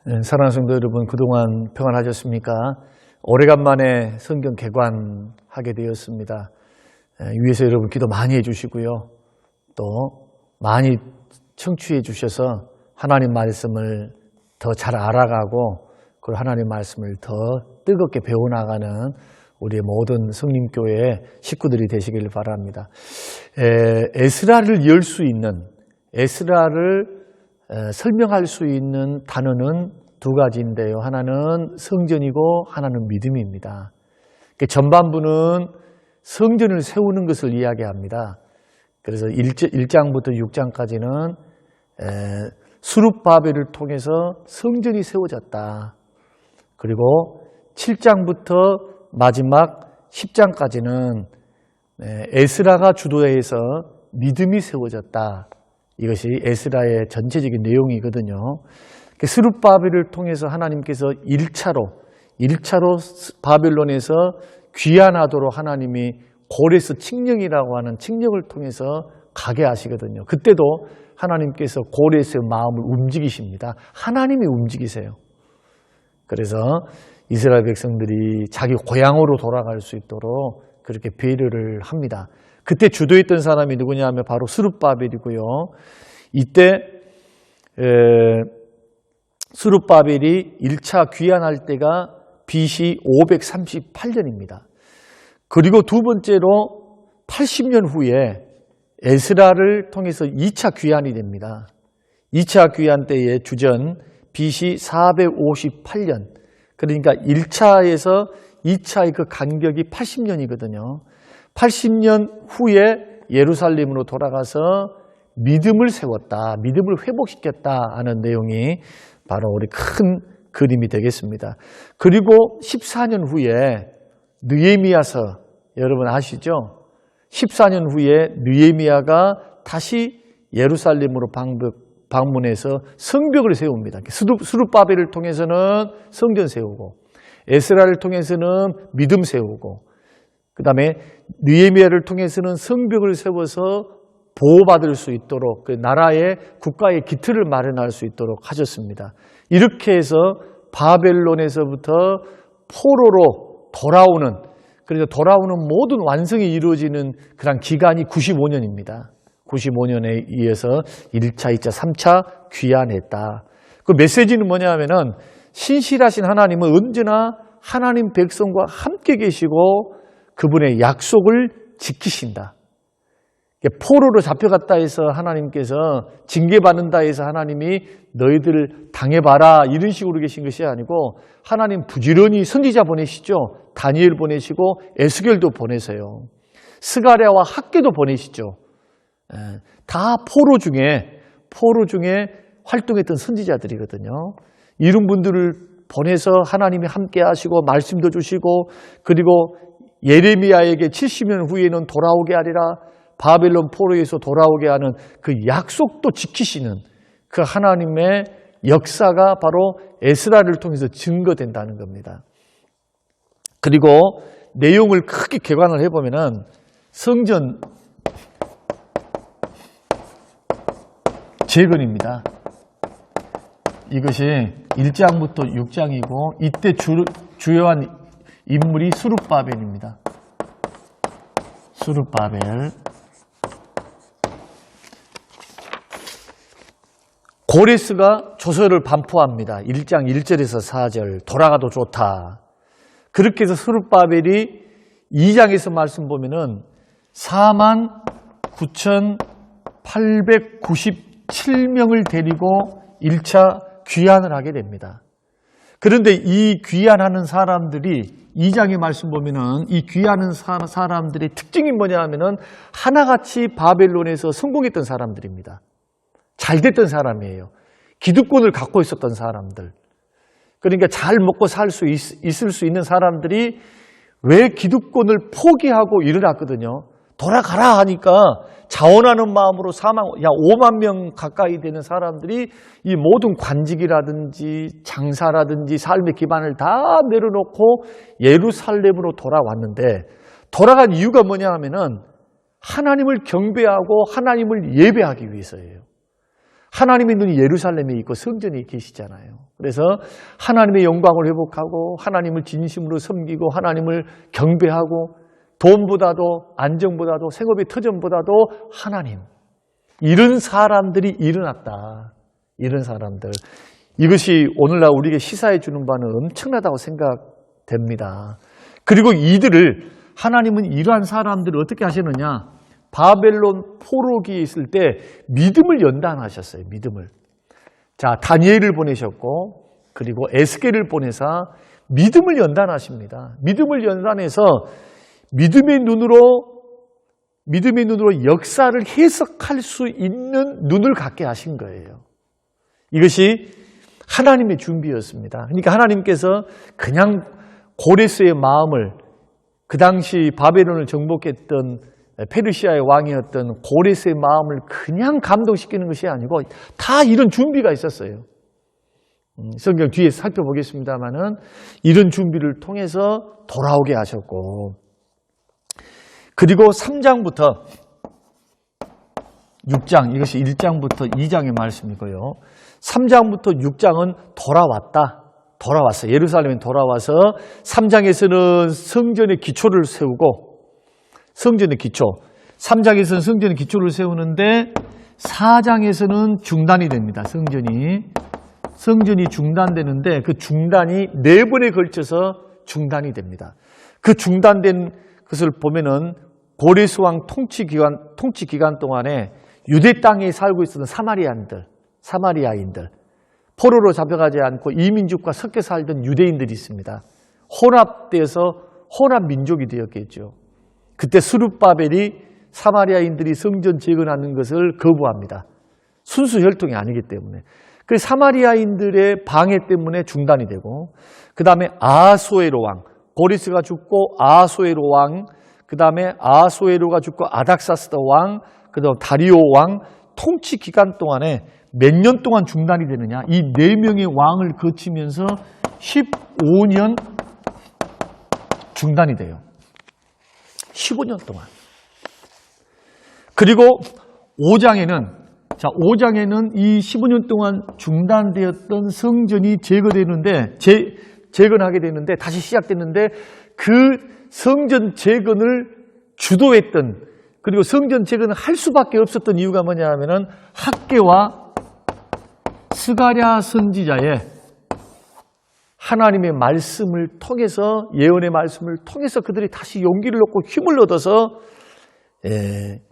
사랑하는 성도 여러분, 그동안 평안하셨습니까? 오래간만에 성경 개관하게 되었습니다. 위에서 여러분 기도 많이 해주시고요. 또 많이 청취해 주셔서 하나님 말씀을 더 잘 알아가고 그리고 하나님 말씀을 더 뜨겁게 배워나가는 우리의 모든 성림교회 식구들이 되시길 바랍니다. 에스라를 열 수 있는, 에스라를 설명할 수 있는 단어는 두 가지인데요. 하나는 성전이고 하나는 믿음입니다. 전반부는 성전을 세우는 것을 이야기합니다. 그래서 1장부터 6장까지는 스룹바벨을 통해서 성전이 세워졌다. 그리고 7장부터 마지막 10장까지는 에스라가 주도해서 믿음이 세워졌다. 이것이 에스라의 전체적인 내용이거든요. 스룹바벨을 통해서 하나님께서 1차로 바벨론에서 귀환하도록 하나님이 고레스 칙령이라고 하는 칙령을 통해서 가게 하시거든요. 그때도 하나님께서 고레스의 마음을 움직이십니다. 하나님이 움직이세요. 그래서 이스라엘 백성들이 자기 고향으로 돌아갈 수 있도록 그렇게 배려를 합니다. 그때 주도했던 사람이 누구냐 하면 바로 스룹바벨이고요. 이때 스룹바벨이 1차 귀환할 때가 BC 538년입니다. 그리고 두 번째로 80년 후에 에스라를 통해서 2차 귀환이 됩니다. 2차 귀환 때의 주전 BC 458년. 그러니까 1차에서 2차의 그 간격이 80년이거든요. 80년 후에 예루살렘으로 돌아가서 믿음을 세웠다, 믿음을 회복시켰다 하는 내용이 바로 우리 큰 그림이 되겠습니다. 그리고 14년 후에 느헤미야서, 여러분 아시죠? 14년 후에 느헤미야가 다시 예루살렘으로 방문해서 성벽을 세웁니다. 스룹바벨을 통해서는 성전 세우고 에스라를 통해서는 믿음 세우고 그 다음에 느헤미야를 통해서는 성벽을 세워서 보호받을 수 있도록 그 나라의 국가의 기틀을 마련할 수 있도록 하셨습니다. 이렇게 해서 바벨론에서부터 포로로 돌아오는, 그래서 돌아오는 모든 완성이 이루어지는 그런 기간이 95년입니다. 95년에 의해서 1차, 2차, 3차 귀환했다. 그 메시지는 뭐냐 하면은 신실하신 하나님은 언제나 하나님 백성과 함께 계시고 그분의 약속을 지키신다. 포로로 잡혀갔다 해서 하나님께서 징계받는다 해서 하나님이 너희들 당해봐라 이런 식으로 계신 것이 아니고 하나님 부지런히 선지자 보내시죠. 다니엘 보내시고 에스겔도 보내세요. 스가랴와 학개도 보내시죠. 다 포로 중에 활동했던 선지자들이거든요. 이런 분들을 보내서 하나님이 함께 하시고 말씀도 주시고 그리고 예레미야에게 70년 후에는 돌아오게 하리라 바벨론 포로에서 돌아오게 하는 그 약속도 지키시는 그 하나님의 역사가 바로 에스라를 통해서 증거된다는 겁니다. 그리고 내용을 크게 개관을 해보면은 성전 재건입니다. 이것이 1장부터 6장이고 이때 주요한 인물이 스룹바벨입니다. 스룹바벨. 고레스가 조서를 반포합니다. 1장 1절에서 4절 돌아가도 좋다. 그렇게 해서 스룹바벨이 2장에서 말씀 보면은 49,897명을 데리고 1차 귀환을 하게 됩니다. 그런데 이 귀환하는 사람들이 2장의 말씀 보면은 이 귀환하는 사람들의 특징이 뭐냐 하면은 하나같이 바벨론에서 성공했던 사람들입니다. 잘 됐던 사람이에요. 기득권을 갖고 있었던 사람들. 그러니까 잘 먹고 살 수 있을 수 있는 사람들이 왜 기득권을 포기하고 일어났거든요. 돌아가라 하니까 자원하는 마음으로 5만 명 가까이 되는 사람들이 이 모든 관직이라든지 장사라든지 삶의 기반을 다 내려놓고 예루살렘으로 돌아왔는데 돌아간 이유가 뭐냐 하면은 하나님을 경배하고 하나님을 예배하기 위해서예요. 하나님의 눈이 예루살렘에 있고 성전에 계시잖아요. 그래서 하나님의 영광을 회복하고 하나님을 진심으로 섬기고 하나님을 경배하고 돈보다도 안정보다도 생업의 터전보다도 하나님, 이런 사람들이 일어났다. 이런 사람들. 이것이 오늘날 우리에게 시사해 주는 바는 엄청나다고 생각됩니다. 그리고 이들을 하나님은 이러한 사람들을 어떻게 하시느냐? 바벨론 포로기에 있을 때 믿음을 연단하셨어요. 믿음을. 자, 다니엘을 보내셨고 그리고 에스겔을 보내사 믿음을 연단하십니다. 믿음을 연단해서 믿음의 눈으로 역사를 해석할 수 있는 눈을 갖게 하신 거예요. 이것이 하나님의 준비였습니다. 그러니까 하나님께서 그냥 고레스의 마음을, 그 당시 바벨론을 정복했던 페르시아의 왕이었던 고레스의 마음을 그냥 감동시키는 것이 아니고 다 이런 준비가 있었어요. 성경 뒤에 살펴보겠습니다만은 이런 준비를 통해서 돌아오게 하셨고, 그리고 3장부터 6장, 이것이 1장부터 2장의 말씀이고요. 3장부터 6장은 돌아왔어요. 예루살렘에 돌아와서 3장에서는 성전의 기초를 세우고, 성전의 기초, 3장에서는 성전의 기초를 세우는데 4장에서는 중단이 됩니다. 성전이 중단되는데 그 중단이 4번에 걸쳐서 중단이 됩니다. 그 중단된 것을 보면은 고레스 왕 통치 기간 동안에 유대 땅에 살고 있었던 사마리아인들, 포로로 잡혀가지 않고 이민족과 섞여 살던 유대인들이 있습니다. 혼합돼서 혼합 민족이 되었겠죠. 그때 스룹바벨이 사마리아인들이 성전 재건하는 것을 거부합니다. 순수 혈통이 아니기 때문에. 그 사마리아인들의 방해 때문에 중단이 되고, 그 다음에 아하수에로 왕, 고레스가 죽고 아하수에로 왕, 그 다음에 아하수에로가 죽고 아닥사스다 왕, 그 다음 다리오 왕 통치 기간 동안에 몇 년 동안 중단이 되느냐? 이 4명의 왕을 거치면서 15년 중단이 돼요. 15년 동안. 그리고 5장에는 이 15년 동안 중단되었던 성전이 재건하게 되는데 다시 시작됐는데, 그 성전 재건을 주도했던, 그리고 성전 재건을 할 수밖에 없었던 이유가 뭐냐 하면은 학개와 스가랴 선지자의 하나님의 말씀을 통해서, 예언의 말씀을 통해서 그들이 다시 용기를 얻고 힘을 얻어서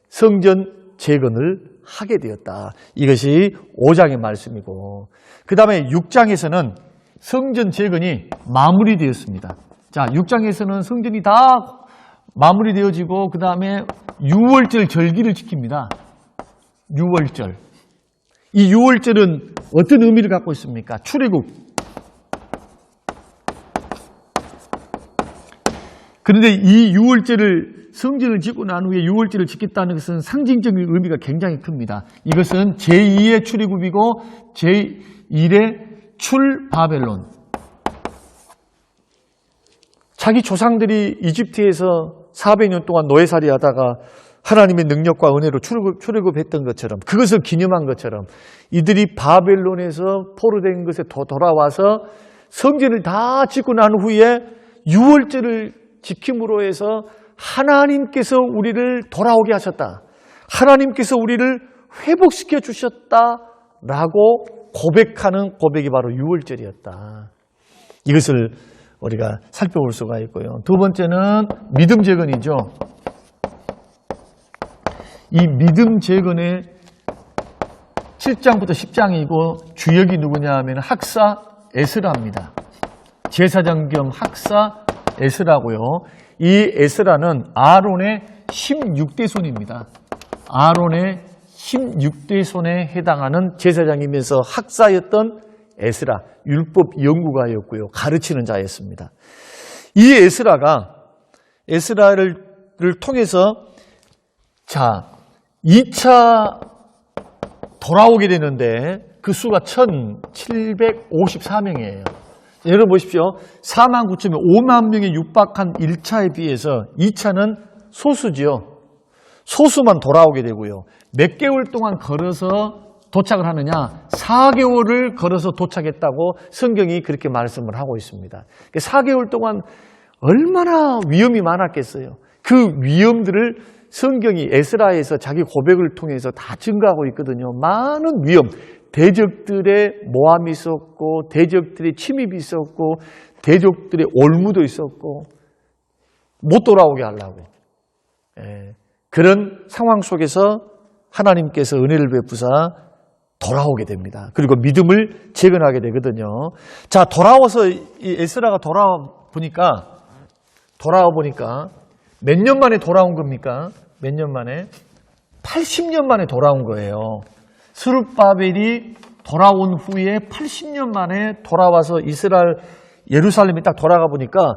성전 재건을 하게 되었다. 이것이 5장의 말씀이고, 그 다음에 6장에서는 성전 재건이 마무리되었습니다. 자, 6장에서는 성전이 다 마무리되어지고 그 다음에 6월절 절기를 지킵니다. 6월절. 이 6월절은 어떤 의미를 갖고 있습니까? 출애굽. 그런데 이 6월절을, 성전을 짓고 난 후에 6월절을 지켰다는 것은 상징적인 의미가 굉장히 큽니다. 이것은 제2의 출애굽이고 제1의 출바벨론. 자기 조상들이 이집트에서 400년 동안 노예살이 하다가 하나님의 능력과 은혜로 출애굽했던 것처럼, 그것을 기념한 것처럼 이들이 바벨론에서 포로된 것에 돌아와서 성전을 다 짓고 난 후에 6월절을 지킴으로 해서 하나님께서 우리를 돌아오게 하셨다. 하나님께서 우리를 회복시켜 주셨다라고 고백하는 고백이 바로 6월절이었다. 이것을 우리가 살펴볼 수가 있고요. 두 번째는 믿음 재건이죠. 이 믿음 재건의 7장부터 10장이고 주역이 누구냐 하면 학사 에스라입니다. 제사장 겸 학사 에스라고요. 이 에스라는 아론의 16대 손입니다. 아론의 16대 손에 해당하는 제사장이면서 학사였던 에스라, 율법 연구가였고요. 가르치는 자였습니다. 이 에스라를 통해서 2차 돌아오게 되는데 그 수가 1754명이에요. 여러분 보십시오. 49,5만 명에 육박한 1차에 비해서 2차는 소수지요. 소수만 돌아오게 되고요. 몇 개월 동안 걸어서 도착을 하느냐? 4개월을 걸어서 도착했다고 성경이 그렇게 말씀을 하고 있습니다. 4개월 동안 얼마나 위험이 많았겠어요. 그 위험들을 성경이 에스라에서 자기 고백을 통해서 다 증거하고 있거든요. 많은 위험, 대적들의 모함이 있었고, 대적들의 침입이 있었고, 대적들의 올무도 있었고, 못 돌아오게 하려고. 그런 상황 속에서 하나님께서 은혜를 베푸사 돌아오게 됩니다. 그리고 믿음을 재건하게 되거든요. 자, 돌아와서 이 에스라가 돌아와 보니까 몇 년 만에 돌아온 겁니까? 몇 년 만에? 80년 만에 돌아온 거예요. 스룹바벨이 돌아온 후에 80년 만에 돌아와서 예루살렘에 딱 돌아가 보니까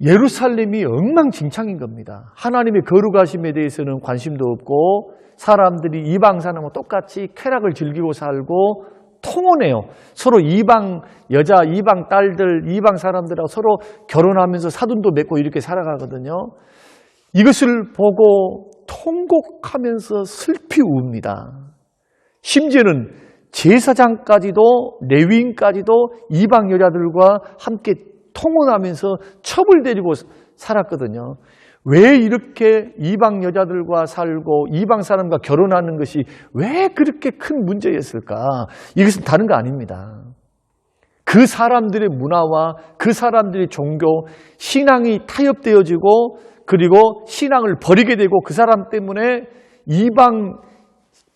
예루살렘이 엉망진창인 겁니다. 하나님의 거룩하심에 대해서는 관심도 없고 사람들이 이방 사람과 똑같이 쾌락을 즐기고 살고 통혼해요. 서로 이방 여자, 이방 딸들, 이방 사람들하고 서로 결혼하면서 사돈도 맺고 이렇게 살아가거든요. 이것을 보고 통곡하면서 슬피 웁니다. 심지어는 제사장까지도 레위인까지도 이방 여자들과 함께 통혼하면서 첩을 데리고 살았거든요. 왜 이렇게 이방 여자들과 살고 이방 사람과 결혼하는 것이 왜 그렇게 큰 문제였을까? 이것은 다른 거 아닙니다. 그 사람들의 문화와 그 사람들의 종교, 신앙이 타협되어지고 그리고 신앙을 버리게 되고 그 사람 때문에 이방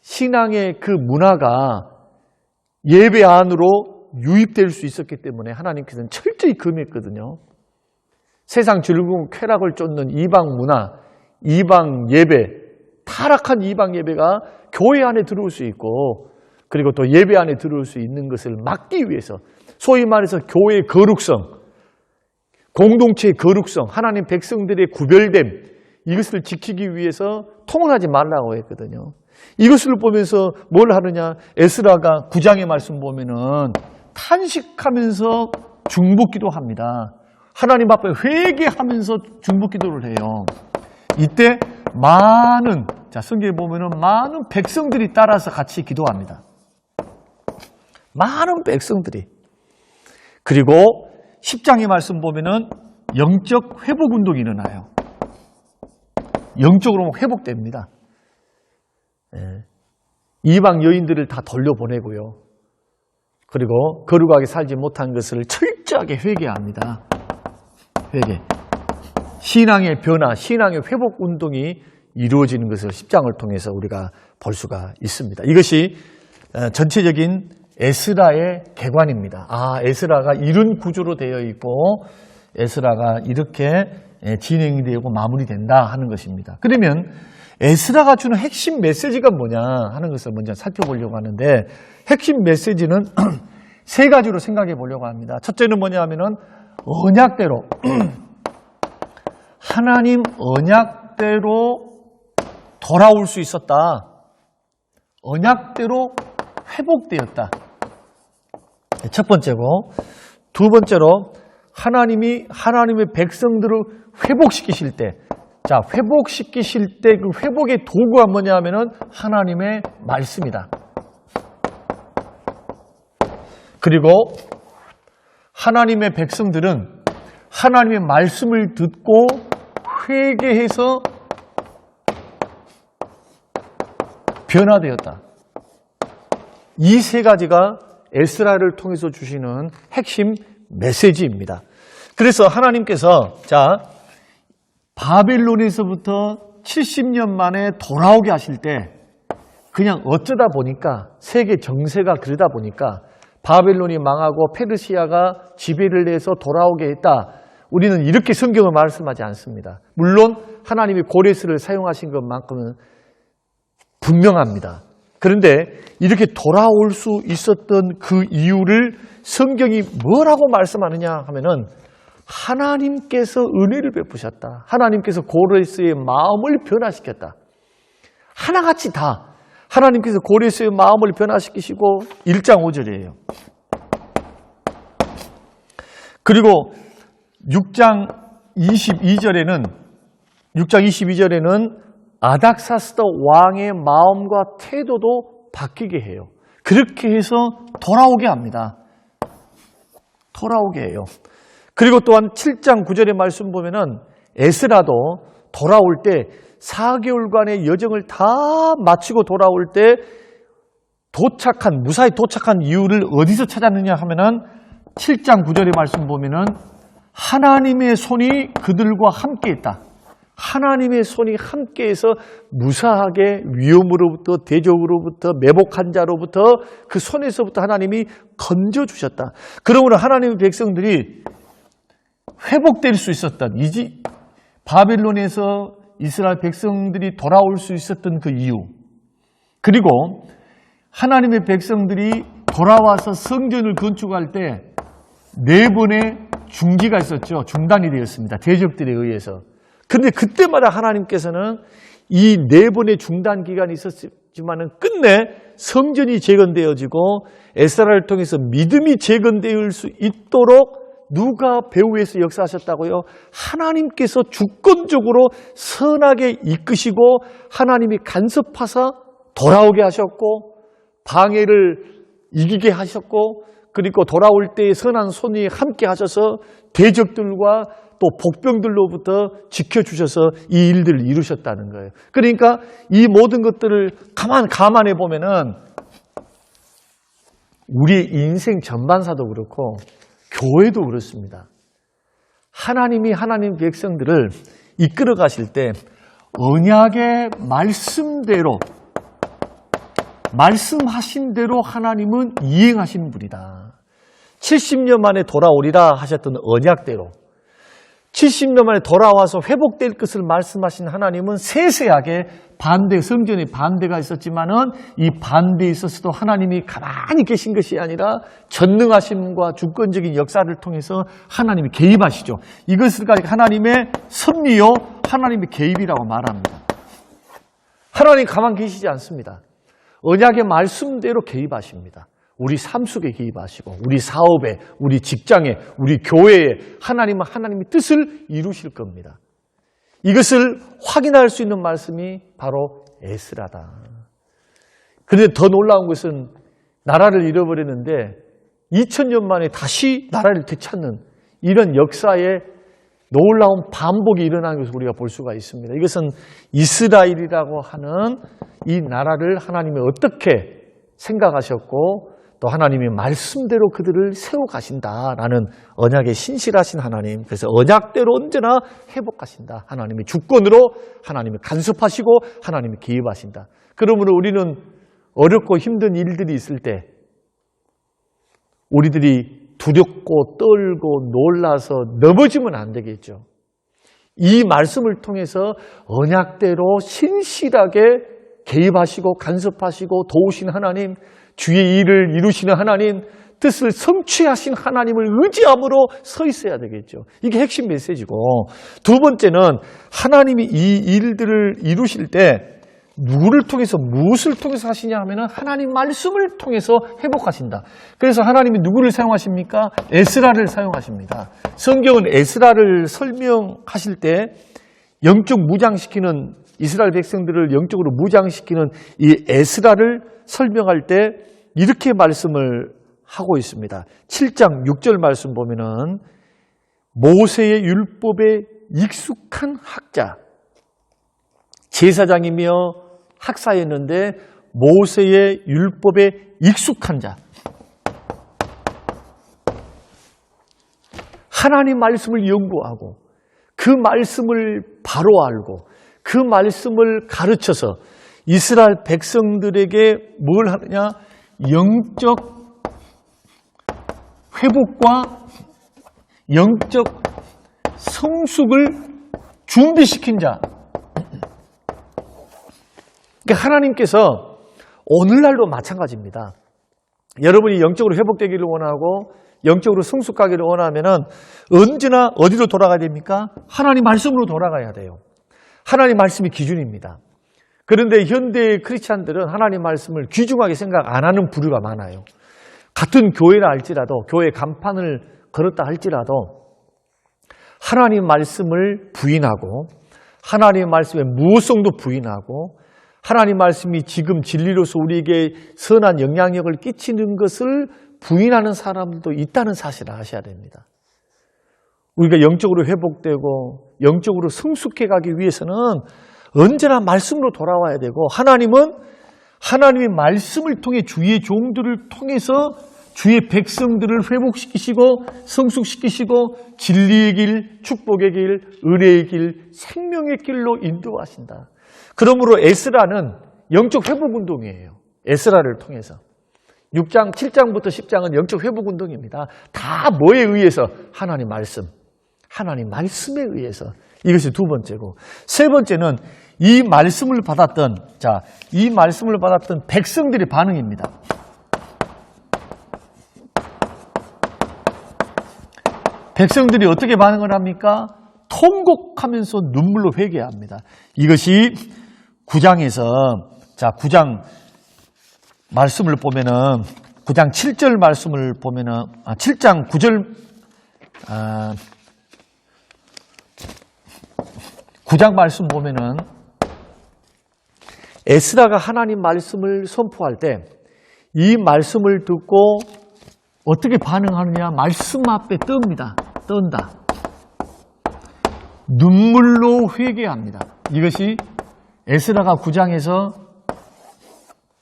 신앙의 그 문화가 예배 안으로 유입될 수 있었기 때문에 하나님께서는 철저히 금했거든요. 세상 즐거움 쾌락을 쫓는 이방 문화, 이방 예배, 타락한 이방 예배가 교회 안에 들어올 수 있고 그리고 또 예배 안에 들어올 수 있는 것을 막기 위해서 소위 말해서 교회의 거룩성, 공동체의 거룩성, 하나님 백성들의 구별됨 이것을 지키기 위해서 통혼하지 말라고 했거든요. 이것을 보면서 뭘 하느냐? 에스라가 9장의 말씀 보면은 탄식하면서 중보기도 합니다. 하나님 앞에 회개하면서 중보기도를 해요. 이때 성경에 보면은 많은 백성들이 따라서 같이 기도합니다. 많은 백성들이. 그리고 10장의 말씀 보면은 영적 회복 운동이 일어나요. 영적으로 회복됩니다. 이방 여인들을 다 돌려보내고요. 그리고 거룩하게 살지 못한 것을 철저하게 회개합니다. 회개. 신앙의 변화, 신앙의 회복 운동이 이루어지는 것을 10장을 통해서 우리가 볼 수가 있습니다. 이것이 전체적인 에스라의 개관입니다. 에스라가 이런 구조로 되어 있고 에스라가 이렇게 진행되고 마무리된다 하는 것입니다. 그러면 에스라가 주는 핵심 메시지가 뭐냐 하는 것을 먼저 살펴보려고 하는데 핵심 메시지는 세 가지로 생각해 보려고 합니다. 첫째는 뭐냐 하면은 언약대로 하나님 언약대로 돌아올 수 있었다. 언약대로 회복되었다. 첫 번째고 두 번째로 하나님의 백성들을 회복시키실 때 회복시키실 때 그 회복의 도구가 뭐냐 하면은 하나님의 말씀이다. 그리고 하나님의 백성들은 하나님의 말씀을 듣고 회개해서 변화되었다. 이 세 가지가 에스라를 통해서 주시는 핵심 메시지입니다. 그래서 하나님께서 바벨론에서부터 70년 만에 돌아오게 하실 때 그냥 어쩌다 보니까 세계 정세가 그러다 보니까 바벨론이 망하고 페르시아가 지배를 해서 돌아오게 했다. 우리는 이렇게 성경을 말씀하지 않습니다. 물론 하나님이 고레스를 사용하신 것만큼은 분명합니다. 그런데 이렇게 돌아올 수 있었던 그 이유를 성경이 뭐라고 말씀하느냐 하면은 하나님께서 은혜를 베푸셨다. 하나님께서 고레스의 마음을 변화시켰다. 하나같이 다 하나님께서 고레스의 마음을 변화시키시고 1장 5절이에요. 그리고 6장 22절에는 아닥사스다 왕의 마음과 태도도 바뀌게 해요. 그렇게 해서 돌아오게 합니다. 돌아오게 해요. 그리고 또한 7장 9절의 말씀 보면은 에스라도 돌아올 때 4개월간의 여정을 다 마치고 돌아올 때 무사히 도착한 이유를 어디서 찾았느냐 하면은 7장 9절의 말씀 보면은 하나님의 손이 그들과 함께 있다. 하나님의 손이 함께해서 무사하게 위험으로부터 대적으로부터 매복한 자로부터 그 손에서부터 하나님이 건져주셨다. 그러므로 하나님의 백성들이 회복될 수 있었던 바벨론에서 이스라엘 백성들이 돌아올 수 있었던 그 이유, 그리고 하나님의 백성들이 돌아와서 성전을 건축할 때 4번의 중지가 있었죠. 중단이 되었습니다. 대적들에 의해서. 그런데 그때마다 하나님께서는 이 4번의 중단 기간이 있었지만은 끝내 성전이 재건되어지고 에스라를 통해서 믿음이 재건될 수 있도록 누가 배후에서 역사하셨다고요? 하나님께서 주권적으로 선하게 이끄시고 하나님이 간섭하사 돌아오게 하셨고 방해를 이기게 하셨고 그리고 돌아올 때의 선한 손이 함께 하셔서 대적들과 또 복병들로부터 지켜주셔서 이 일들을 이루셨다는 거예요. 그러니까 이 모든 것들을 감안해 보면은 우리의 인생 전반사도 그렇고 교회도 그렇습니다. 하나님이 하나님 백성들을 이끌어 가실 때 언약의 말씀대로 말씀하신 대로 하나님은 이행하시는 분이다. 70년 만에 돌아오리라 하셨던 언약대로 70년 만에 돌아와서 회복될 것을 말씀하신 하나님은 세세하게 성전에 반대가 있었지만은 이 반대에 있어서도 하나님이 가만히 계신 것이 아니라 전능하심과 주권적인 역사를 통해서 하나님이 개입하시죠. 이것을 가지고 하나님의 섭리요, 하나님의 개입이라고 말합니다. 하나님 가만히 계시지 않습니다. 언약의 말씀대로 개입하십니다. 우리 삶 속에 개입하시고 우리 사업에, 우리 직장에, 우리 교회에 하나님은 하나님의 뜻을 이루실 겁니다. 이것을 확인할 수 있는 말씀이 바로 에스라다. 그런데 더 놀라운 것은 나라를 잃어버렸는데 2000년 만에 다시 나라를 되찾는 이런 역사의 놀라운 반복이 일어나는 것을 우리가 볼 수가 있습니다. 이것은 이스라엘이라고 하는 이 나라를 하나님이 어떻게 생각하셨고 또 하나님이 말씀대로 그들을 세워가신다라는 언약에 신실하신 하나님, 그래서 언약대로 언제나 회복하신다. 하나님의 주권으로 하나님이 간섭하시고 하나님이 개입하신다. 그러므로 우리는 어렵고 힘든 일들이 있을 때 우리들이 두렵고 떨고 놀라서 넘어지면 안 되겠죠. 이 말씀을 통해서 언약대로 신실하게 개입하시고 간섭하시고 도우신 하나님, 주의 일을 이루시는 하나님, 뜻을 성취하신 하나님을 의지함으로 서 있어야 되겠죠. 이게 핵심 메시지고, 두 번째는 하나님이 이 일들을 이루실 때 누구를 통해서 무엇을 통해서 하시냐 하면은 하나님 말씀을 통해서 회복하신다. 그래서 하나님이 누구를 사용하십니까? 에스라를 사용하십니다. 성경은 에스라를 설명하실 때 영적 무장시키는 이스라엘 백성들을 영적으로 무장시키는 이 에스라를 설명할 때 이렇게 말씀을 하고 있습니다. 7장 6절 말씀 보면은 모세의 율법에 익숙한 학자, 제사장이며 학사였는데 모세의 율법에 익숙한 자, 하나님 말씀을 연구하고 그 말씀을 바로 알고 그 말씀을 가르쳐서 이스라엘 백성들에게 뭘 하느냐? 영적 회복과 영적 성숙을 준비시킨 자. 그러니까 하나님께서 오늘날도 마찬가지입니다. 여러분이 영적으로 회복되기를 원하고 영적으로 성숙하기를 원하면은 언제나 어디로 돌아가야 됩니까? 하나님 말씀으로 돌아가야 돼요. 하나님 말씀이 기준입니다. 그런데 현대 크리스찬들은 하나님 말씀을 귀중하게 생각 안 하는 부류가 많아요. 같은 교회라 할지라도, 교회 간판을 걸었다 할지라도 하나님 말씀을 부인하고 하나님 말씀의 무엇성도 부인하고 하나님 말씀이 지금 진리로서 우리에게 선한 영향력을 끼치는 것을 부인하는 사람들도 있다는 사실을 아셔야 됩니다. 우리가 영적으로 회복되고 영적으로 성숙해 가기 위해서는 언제나 말씀으로 돌아와야 되고, 하나님은 하나님의 말씀을 통해 주의 종들을 통해서 주의 백성들을 회복시키시고 성숙시키시고 진리의 길, 축복의 길, 은혜의 길, 생명의 길로 인도하신다. 그러므로 에스라는 영적 회복 운동이에요. 에스라를 통해서. 6장, 7장부터 10장은 영적 회복 운동입니다. 다 뭐에 의해서? 하나님 말씀. 하나님 말씀에 의해서. 이것이 두 번째고, 세 번째는 이 말씀을 받았던 백성들의 반응입니다. 백성들이 어떻게 반응을 합니까? 통곡하면서 눈물로 회개합니다. 이것이 9장에서 9장 말씀을 보면은 9장 7절 말씀을 보면은 7장 9절 9장 말씀 보면은 에스라가 하나님 말씀을 선포할 때 이 말씀을 듣고 어떻게 반응하느냐? 말씀 앞에 떤다. 눈물로 회개합니다. 이것이 에스라가 9장에서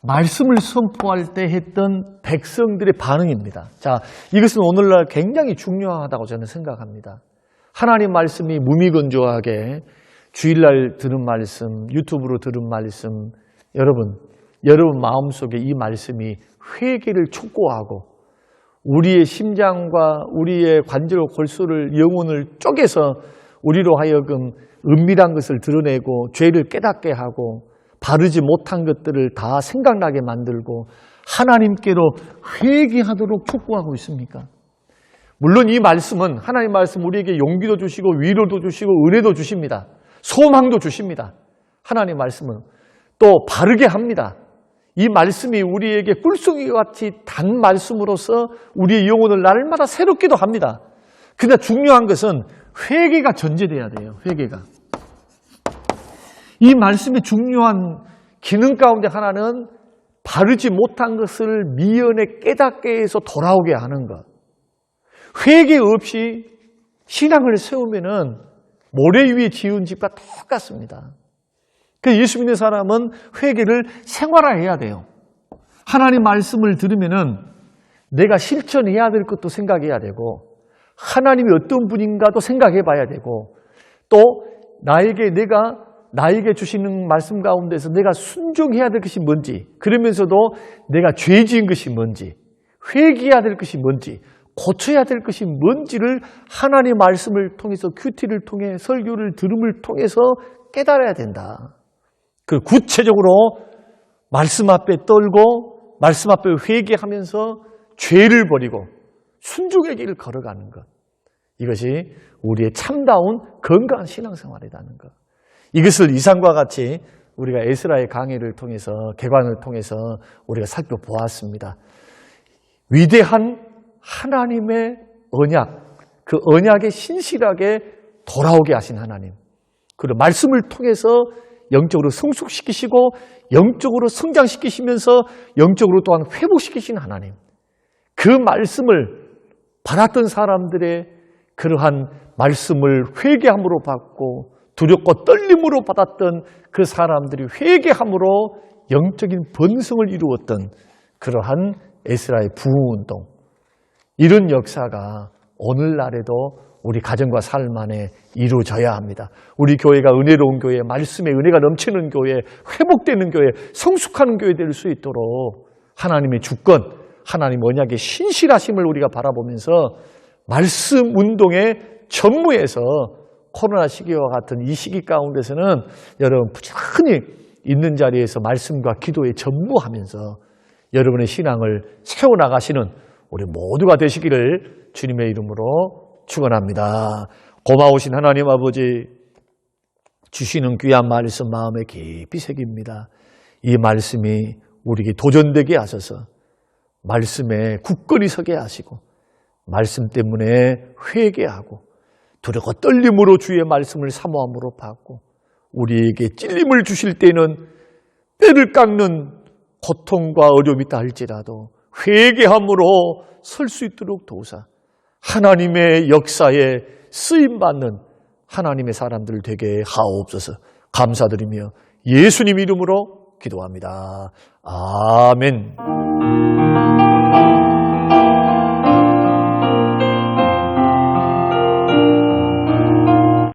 말씀을 선포할 때 했던 백성들의 반응입니다. 자, 이것은 오늘날 굉장히 중요하다고 저는 생각합니다. 하나님 말씀이 무미건조하게 주일날 들은 말씀, 유튜브로 들은 말씀, 여러분 마음속에 이 말씀이 회개를 촉구하고 우리의 심장과 우리의 관절 골수를, 영혼을 쪼개서 우리로 하여금 은밀한 것을 드러내고 죄를 깨닫게 하고 바르지 못한 것들을 다 생각나게 만들고 하나님께로 회개하도록 촉구하고 있습니까? 물론 이 말씀은, 하나님 말씀 우리에게 용기도 주시고 위로도 주시고 은혜도 주십니다. 소망도 주십니다. 하나님 말씀은 또 바르게 합니다. 이 말씀이 우리에게 꿀송이와 같이 단 말씀으로서 우리의 영혼을 날마다 새롭기도 합니다. 그러나 중요한 것은 회개가 전제돼야 돼요. 회개가. 이 말씀의 중요한 기능 가운데 하나는 바르지 못한 것을 미연에 깨닫게 해서 돌아오게 하는 것. 회개 없이 신앙을 세우면은 모래 위에 지은 집과 똑같습니다. 그래서 예수 믿는 사람은 회개를 생활화해야 돼요. 하나님 말씀을 들으면은 내가 실천해야 될 것도 생각해야 되고, 하나님이 어떤 분인가도 생각해 봐야 되고, 또 나에게 주시는 말씀 가운데서 내가 순종해야 될 것이 뭔지, 그러면서도 내가 죄 지은 것이 뭔지, 회개해야 될 것이 뭔지, 고쳐야 될 것이 뭔지를 하나님의 말씀을 통해서, 큐티를 통해, 설교를 들음을 통해서 깨달아야 된다. 그 구체적으로 말씀 앞에 떨고 말씀 앞에 회개하면서 죄를 버리고 순종의 길을 걸어가는 것. 이것이 우리의 참다운 건강한 신앙생활이라는 것. 이것을 이상과 같이 우리가 에스라의 강해를 통해서, 개관을 통해서 우리가 살펴보았습니다. 위대한 하나님의 언약, 그 언약에 신실하게 돌아오게 하신 하나님, 그리고 말씀을 통해서 영적으로 성숙시키시고 영적으로 성장시키시면서 영적으로 또한 회복시키신 하나님, 그 말씀을 받았던 사람들의 그러한 말씀을 회개함으로 받고 두렵고 떨림으로 받았던 그 사람들이 회개함으로 영적인 번성을 이루었던 그러한 에스라의 부흥운동, 이런 역사가 오늘날에도 우리 가정과 삶 안에 이루어져야 합니다. 우리 교회가 은혜로운 교회, 말씀의 은혜가 넘치는 교회, 회복되는 교회, 성숙하는 교회 될 수 있도록 하나님의 주권, 하나님 언약의 신실하심을 우리가 바라보면서 말씀 운동에 전무해서 코로나 시기와 같은 이 시기 가운데서는 여러분 부지런히 있는 자리에서 말씀과 기도에 전무하면서 여러분의 신앙을 세워나가시는 우리 모두가 되시기를 주님의 이름으로 축원합니다. 고마우신 하나님 아버지, 주시는 귀한 말씀 마음에 깊이 새깁니다. 이 말씀이 우리에게 도전되게 하셔서 말씀에 굳건히 서게 하시고 말씀 때문에 회개하고 두렵고 떨림으로 주의 말씀을 사모함으로 받고 우리에게 찔림을 주실 때는 뼈를 깎는 고통과 어려움이 있다 할지라도 회개함으로 설 수 있도록 도우사 하나님의 역사에 쓰임받는 하나님의 사람들 되게 하옵소서. 감사드리며 예수님 이름으로 기도합니다. 아멘.